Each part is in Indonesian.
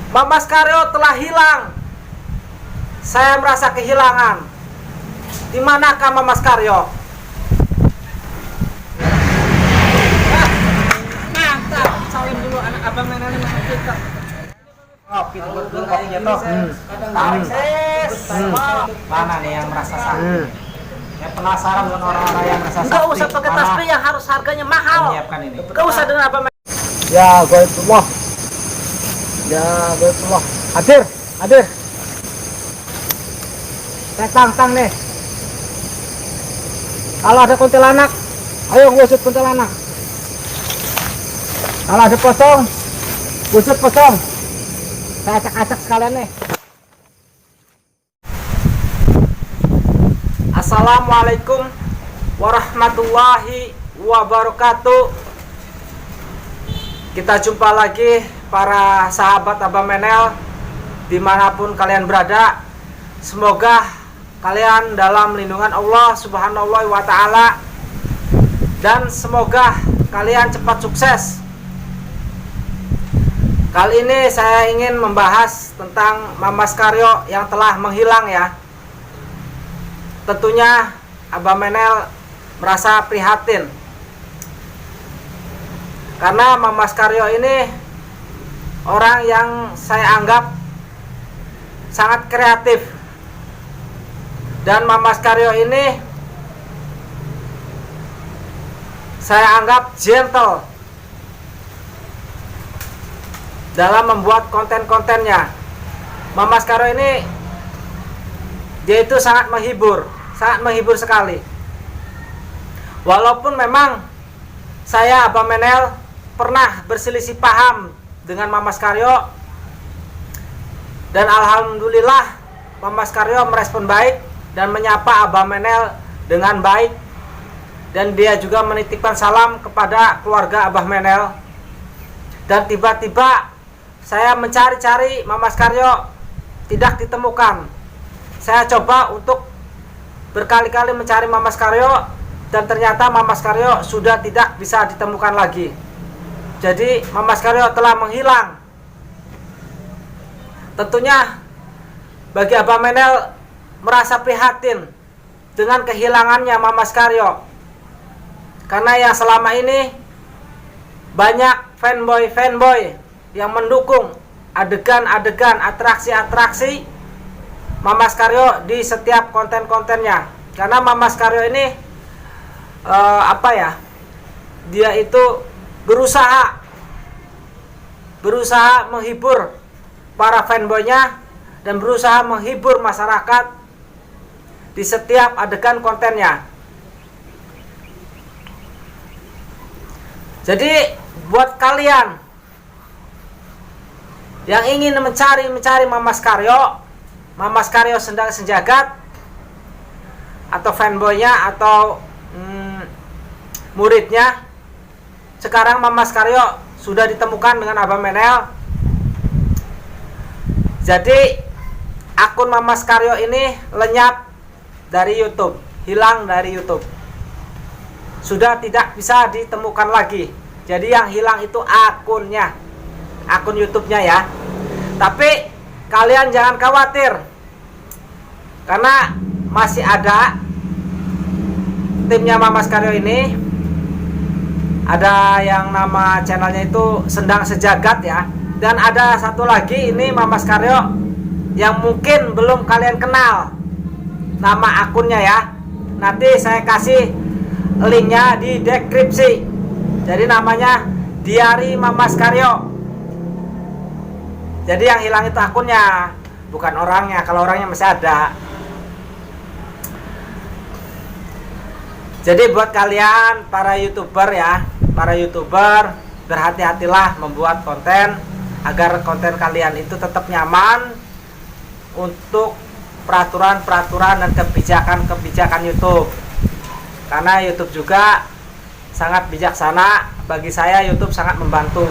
Mas Karyo telah hilang. Saya merasa kehilangan. Di manakah Mas Karyo? Mantap, salim dulu anak abang mainan sama kita. Kopi dulu kopinya toh. Mana nih yang merasa sakit? Ya penasaran dengan orang-orang yang merasa sakit. Enggak usah pakai tasbih yang harus harganya mahal. Menyiapkan ini. Enggak usah dengan abang. Ya Goibullah. Ya Goibullah. Hadir. Saya tantang nih. Kalau ada kuntilanak, ayo ngusut kuntilanak. Kalau ada pocong, ngusut pocong. Saya acak-acak sekalian nih. Assalamualaikum warahmatullahi wabarakatuh. Kita jumpa lagi para sahabat Abang Menel dimanapun kalian berada. Semoga kalian dalam lindungan Allah Subhanahu wa ta'ala, dan semoga kalian cepat sukses. Kali ini saya ingin membahas tentang Mas Karyo yang telah menghilang ya. Tentunya Abang Menel merasa prihatin karena Mas Karyo ini orang yang saya anggap sangat kreatif, dan Mas Karyo ini saya anggap gentle dalam membuat konten-kontennya. Mas Karyo ini dia itu sangat menghibur sekali. Walaupun memang saya Abang Menel pernah berselisih paham dengan Mas Karyo, dan alhamdulillah Mas Karyo merespon baik dan menyapa Abang Menel dengan baik, dan dia juga menitipkan salam kepada keluarga Abang Menel. Dan tiba-tiba saya mencari-cari Mas Karyo, tidak ditemukan. Saya coba untuk berkali-kali mencari Mas Karyo, dan ternyata Mas Karyo sudah tidak bisa ditemukan lagi. Jadi Mas Karyo telah menghilang. Tentunya bagi Abang Menel merasa prihatin dengan kehilangannya Mas Karyo, karena yang selama ini banyak fanboy yang mendukung adegan-adegan, atraksi-atraksi Mas Karyo di setiap konten-kontennya. Karena Mas Karyo ini dia itu berusaha menghibur para fanboynya dan berusaha menghibur masyarakat di setiap adegan kontennya. Jadi buat kalian yang ingin mencari Mas Karyo sedang sejagat, atau fanboynya atau muridnya, sekarang Mas Karyo sudah ditemukan dengan Abang Menel. Jadi akun Mas Karyo ini lenyap dari YouTube, hilang dari YouTube, sudah tidak bisa ditemukan lagi. Jadi yang hilang itu akunnya, akun YouTube-nya ya. Tapi kalian jangan khawatir, karena masih ada timnya Mas Karyo ini. Ada yang nama channelnya itu Sendang Sejagat ya. Dan ada satu lagi ini Mas Karyo yang mungkin belum kalian kenal nama akunnya ya. Nanti saya kasih linknya di deskripsi. Jadi namanya Diari Mas Karyo. Jadi yang hilang itu akunnya, bukan orangnya. Kalau orangnya masih ada. Jadi buat kalian para YouTuber ya, para YouTuber, berhati-hatilah membuat konten agar konten kalian itu tetap nyaman untuk peraturan-peraturan dan kebijakan-kebijakan YouTube. Karena YouTube juga sangat bijaksana. Bagi saya YouTube sangat membantu.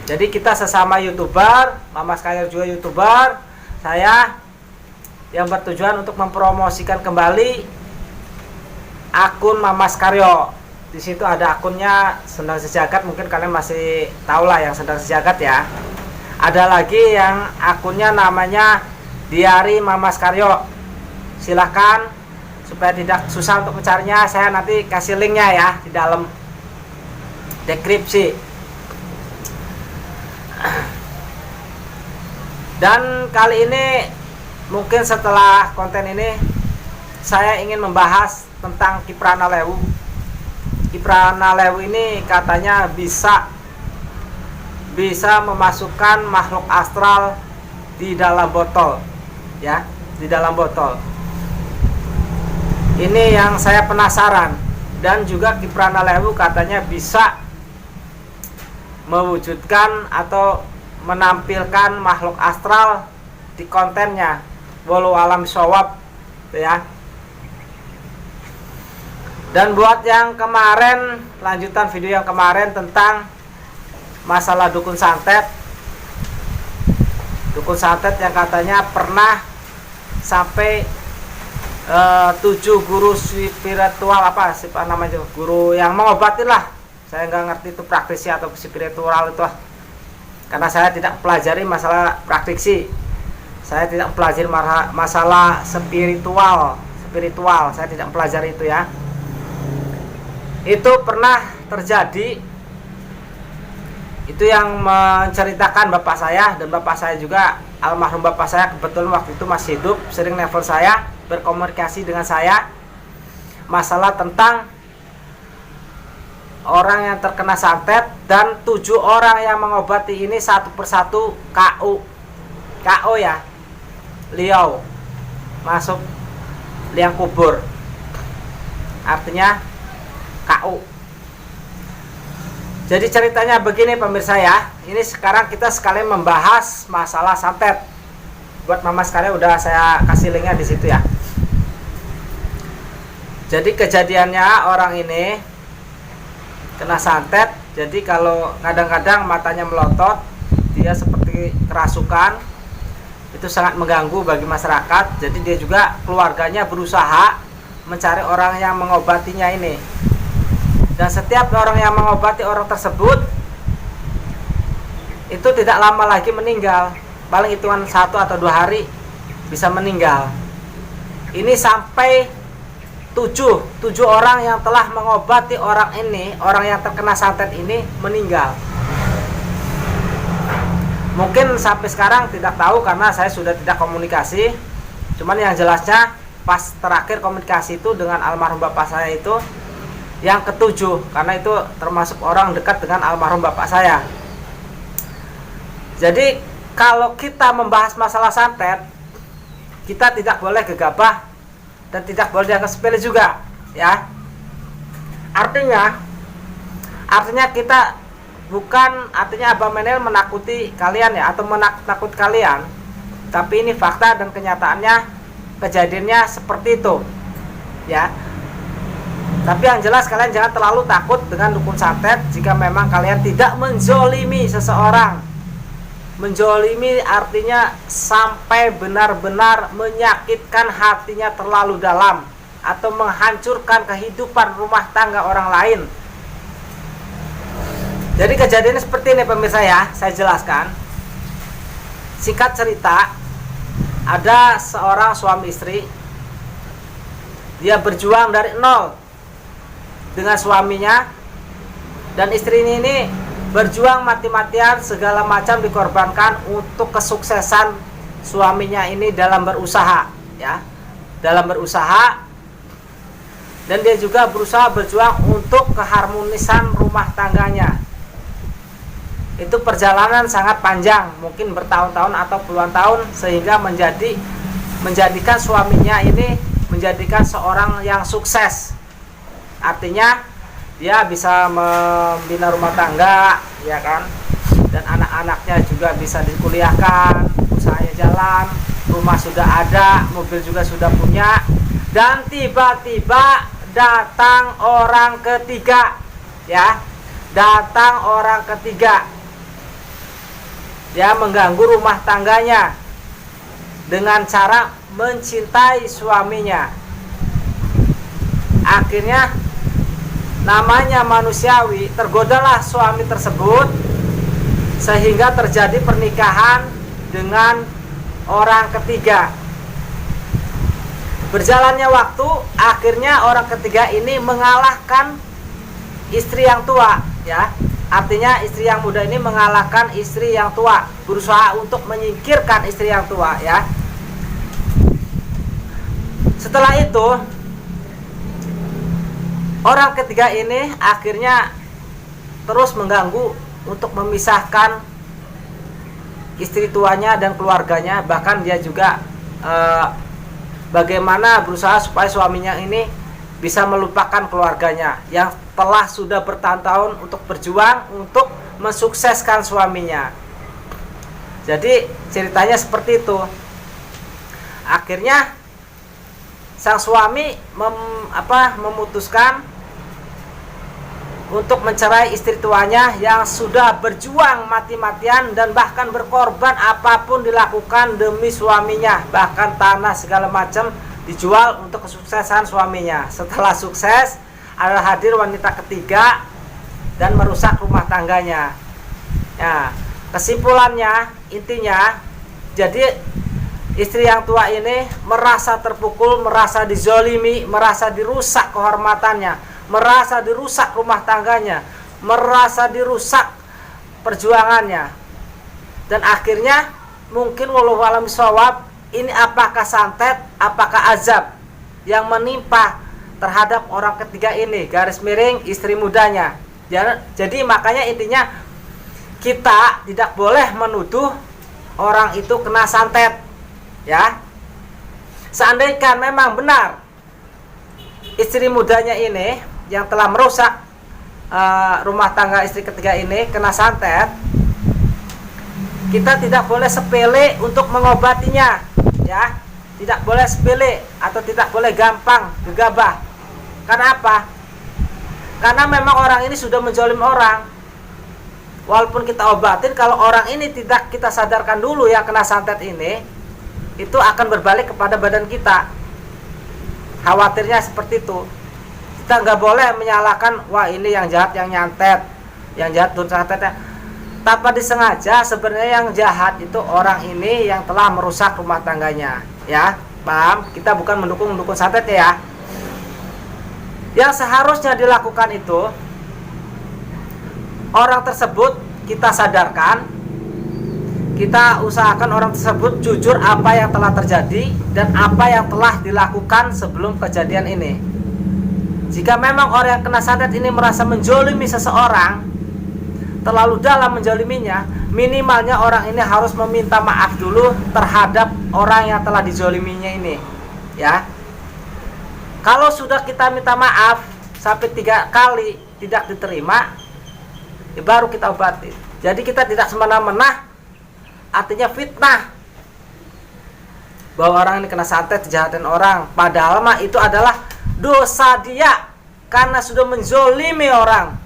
Jadi kita sesama YouTuber, Mas Karyo juga YouTuber, saya yang bertujuan untuk mempromosikan kembali akun Mas Karyo. Di situ ada akunnya Sendang Sejagat, mungkin kalian masih tahu lah yang Sendang Sejagat ya. Ada lagi yang akunnya namanya Diary Mamas Karyo. Silahkan, supaya tidak susah untuk mencarinya, saya nanti kasih linknya ya di dalam deskripsi. Dan kali ini mungkin setelah konten ini saya ingin membahas tentang Kiprana Lewu. Kiprana Lewu ini katanya bisa memasukkan makhluk astral di dalam botol, ya, di dalam botol. Ini yang saya penasaran. Dan juga Kiprana Lewu katanya bisa mewujudkan atau menampilkan makhluk astral di kontennya. Walau alam showab, ya. Dan buat yang kemarin, lanjutan video yang kemarin tentang masalah dukun santet yang katanya pernah sampai 7 guru spiritual, apa sih namanya, guru yang mengobati lah. Saya nggak ngerti itu praktisi atau spiritual itu lah, karena saya tidak pelajari masalah praktisi, saya tidak pelajari masalah spiritual, saya tidak pelajari itu ya. Itu pernah terjadi, itu yang menceritakan bapak saya, dan bapak saya juga, almarhum bapak saya kebetulan waktu itu masih hidup, sering nelfon saya, berkomunikasi dengan saya masalah tentang orang yang terkena santet, dan 7 orang yang mengobati ini satu persatu KO ya, liau masuk liang kubur, artinya KO. Jadi ceritanya begini pemirsa ya, ini sekarang kita sekalian membahas masalah santet. Buat mama sekalian udah saya kasih linknya di situ ya. Jadi kejadiannya orang ini kena santet. Jadi kalau kadang-kadang matanya melotot, dia seperti kerasukan, itu sangat mengganggu bagi masyarakat. Jadi dia juga, keluarganya berusaha mencari orang yang mengobatinya ini. Dan setiap orang yang mengobati orang tersebut itu tidak lama lagi meninggal, paling hitungan 1 atau 2 hari bisa meninggal. Ini sampai 7 orang yang telah mengobati orang ini, orang yang terkena santet ini meninggal. Mungkin sampai sekarang tidak tahu karena saya sudah tidak komunikasi. Cuman yang jelasnya pas terakhir komunikasi itu dengan almarhum bapak saya itu yang ke-7, karena itu termasuk orang dekat dengan almarhum bapak saya. Jadi kalau kita membahas masalah santet, kita tidak boleh gegabah dan tidak boleh dianggap sepele juga, ya. Artinya kita bukan, artinya Abang Menel menakuti kalian ya, atau menakut kalian, tapi ini fakta dan kenyataannya, kejadiannya seperti itu, ya. Tapi yang jelas kalian jangan terlalu takut dengan dukun santet jika memang kalian tidak menzolimi seseorang. Menzolimi artinya sampai benar-benar menyakitkan hatinya terlalu dalam, atau menghancurkan kehidupan rumah tangga orang lain. Jadi kejadiannya seperti ini pemirsa ya, saya jelaskan. Singkat cerita, ada seorang suami istri, dia berjuang dari nol dengan suaminya, dan istri ini berjuang mati-matian, segala macam dikorbankan untuk kesuksesan suaminya ini dalam berusaha, ya, dalam berusaha. Dan dia juga berusaha berjuang untuk keharmonisan rumah tangganya. Itu perjalanan sangat panjang, mungkin bertahun-tahun atau puluhan tahun, sehingga menjadikan suaminya ini menjadikan seorang yang sukses. Artinya dia bisa membina rumah tangga, ya kan, dan anak-anaknya juga bisa dikuliahkan, usahanya jalan, rumah sudah ada, mobil juga sudah punya. Dan tiba-tiba datang orang ketiga, ya, datang orang ketiga, dia mengganggu rumah tangganya dengan cara mencintai suaminya. Akhirnya namanya manusiawi, tergodalah suami tersebut sehingga terjadi pernikahan dengan orang ketiga. Berjalannya waktu, akhirnya orang ketiga ini mengalahkan istri yang tua, ya. Artinya istri yang muda ini mengalahkan istri yang tua, berusaha untuk menyingkirkan istri yang tua, ya. Setelah itu, orang ketiga ini akhirnya terus mengganggu untuk memisahkan istri tuanya dan keluarganya. Bahkan dia juga bagaimana berusaha supaya suaminya ini bisa melupakan keluarganya yang telah sudah bertahun-tahun untuk berjuang untuk mensukseskan suaminya. Jadi ceritanya seperti itu. Akhirnya sang suami memutuskan untuk mencerai istri tuanya yang sudah berjuang mati-matian dan bahkan berkorban apapun dilakukan demi suaminya, bahkan tanah segala macam dijual untuk kesuksesan suaminya. Setelah sukses, ada hadir wanita ketiga dan merusak rumah tangganya. Ya, kesimpulannya, intinya, jadi istri yang tua ini merasa terpukul, merasa dizolimi, merasa dirusak kehormatannya, merasa dirusak rumah tangganya, merasa dirusak perjuangannya. Dan akhirnya mungkin wallahu a'lam bishawab, ini apakah santet, apakah azab yang menimpa terhadap orang ketiga ini, garis miring istri mudanya. Jadi makanya intinya kita tidak boleh menuduh orang itu kena santet, ya. Seandainya memang benar istri mudanya ini yang telah merusak rumah tangga istri ketiga ini kena santet, kita tidak boleh sepele untuk mengobatinya, ya. Tidak boleh sepele atau tidak boleh gampang gegabah. Karena apa? Karena memang orang ini sudah menzolim orang. Walaupun kita obatin, kalau orang ini tidak kita sadarkan dulu yang kena santet ini, itu akan berbalik kepada badan kita. Khawatirnya seperti itu. Kita nggak boleh menyalahkan, wah ini yang jahat yang nyantet, yang jahat tuh santetnya. Tanpa disengaja, sebenarnya yang jahat itu orang ini yang telah merusak rumah tangganya, ya. Paham? Kita bukan mendukung santet, ya. Yang seharusnya dilakukan itu, orang tersebut kita sadarkan, kita usahakan orang tersebut jujur apa yang telah terjadi dan apa yang telah dilakukan sebelum kejadian ini. Jika memang orang yang kena santet ini merasa menjolimi seseorang, terlalu dalam menjoliminya, minimalnya orang ini harus meminta maaf dulu terhadap orang yang telah dijoliminya ini, ya. Kalau sudah kita minta maaf sampai 3 kali tidak diterima, ya baru kita obati. Jadi kita tidak semena-mena, artinya fitnah bahwa orang ini kena santet, kejahatan orang, padahal mah itu adalah dosa dia karena sudah menzolimi orang,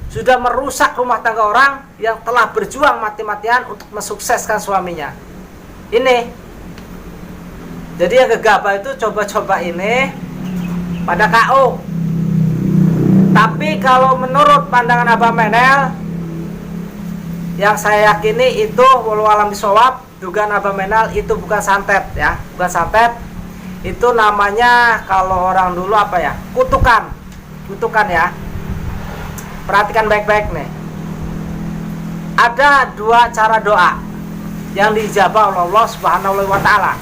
sudah merusak rumah tangga orang yang telah berjuang mati-matian untuk mensukseskan suaminya. Ini jadi yang gegabah itu coba-coba ini pada KO. Tapi kalau menurut pandangan Abah Menel, yang saya yakini itu walau alam bisawab, dugaan Abah Menel itu bukan santet, ya, bukan santet. Itu namanya kalau orang dulu apa ya, kutukan, ya. Perhatikan baik-baik nih. Ada 2 cara doa yang diijabah oleh Allah Subhanahu wa taala.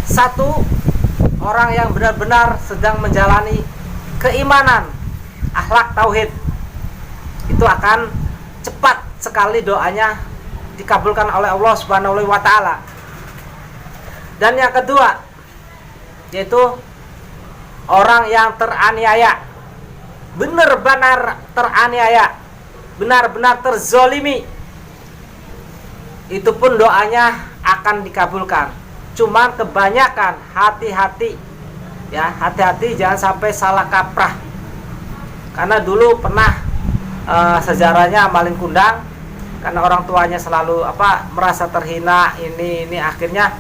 Satu, orang yang benar-benar sedang menjalani keimanan, akhlak tauhid, itu akan cepat sekali doanya dikabulkan oleh Allah Subhanahu wa taala. Dan yang kedua, yaitu orang yang teraniaya, benar-benar teraniaya, benar-benar terzolimi, itu pun doanya akan dikabulkan. Cuman kebanyakan hati-hati, ya, hati-hati jangan sampai salah kaprah. Karena dulu pernah sejarahnya maling kundang, karena orang tuanya selalu merasa terhina, ini akhirnya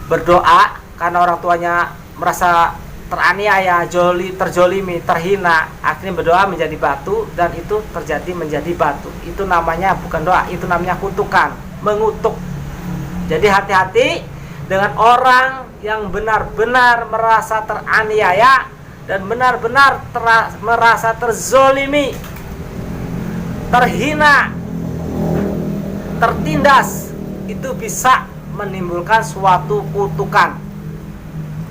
berdoa karena orang tuanya merasa teraniaya, terjolimi, terhina, akhirnya berdoa menjadi batu, dan itu terjadi menjadi batu. Itu namanya bukan doa, itu namanya kutukan, mengutuk. Jadi hati-hati dengan orang yang benar-benar merasa teraniaya dan benar-benar merasa terzolimi, terhina, tertindas. Itu bisa menimbulkan suatu kutukan.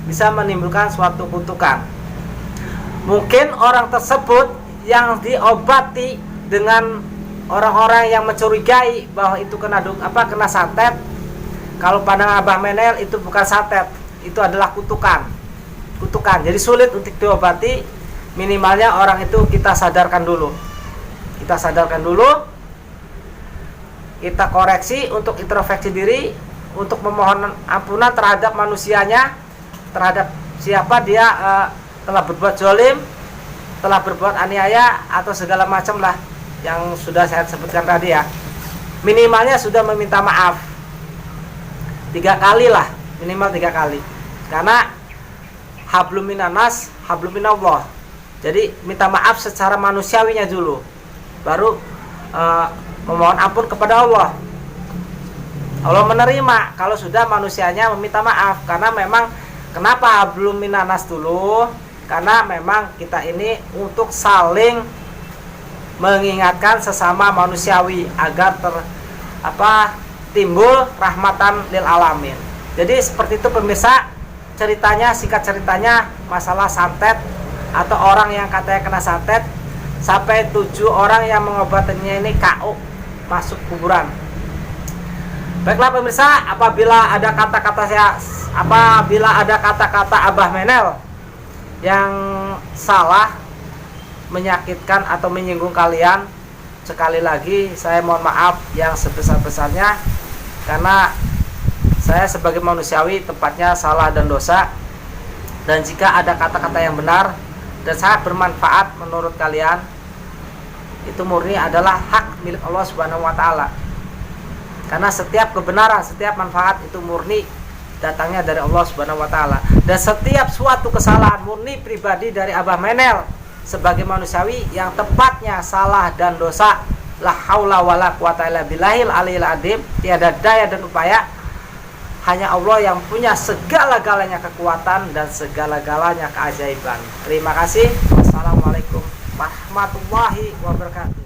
Bisa menimbulkan suatu kutukan. Mungkin orang tersebut yang diobati dengan orang-orang yang mencurigai bahwa itu kena santet. Kalau pandangan Abah Menel itu bukan santet, itu adalah kutukan. Kutukan. Jadi sulit untuk diobati. Minimalnya orang itu kita sadarkan dulu. Kita sadarkan dulu. Kita koreksi untuk introspeksi diri, untuk memohon ampunan terhadap manusianya, terhadap siapa dia telah berbuat zalim, telah berbuat aniaya atau segala macam lah yang sudah saya sebutkan tadi ya. Minimalnya sudah meminta maaf 3 kali lah, minimal 3 kali. Karena hablum minanas, hablum minallah. Jadi minta maaf secara manusiawinya dulu, baru memohon ampun kepada Allah. Allah menerima kalau sudah manusianya meminta maaf. Karena memang kenapa hablum minanas dulu? Karena memang kita ini untuk saling mengingatkan sesama manusiawi agar timbul rahmatan lil alamin. Jadi seperti itu pemirsa, ceritanya, singkat ceritanya masalah santet atau orang yang katanya kena santet, sampai 7 orang yang mengobatinya ini KO, masuk kuburan. Baiklah pemirsa, apabila ada kata-kata Abah Menel yang salah, menyakitkan atau menyinggung kalian, sekali lagi saya mohon maaf yang sebesar-besarnya, karena saya sebagai manusiawi tempatnya salah dan dosa. Dan jika ada kata-kata yang benar dan sangat bermanfaat menurut kalian, itu murni adalah hak milik Allah Subhanahu wa taala. Karena setiap kebenaran, setiap manfaat itu murni datangnya dari Allah Subhanahu wa taala. Dan setiap suatu kesalahan murni pribadi dari Abah Menel sebagai manusiawi yang tepatnya salah dan dosa. La haula wala quwata illa billahil aliyil azim. Tiada daya dan upaya, hanya Allah yang punya segala-galanya kekuatan dan segala-galanya keajaiban. Terima kasih. Wassalamualaikum warahmatullahi wabarakatuh.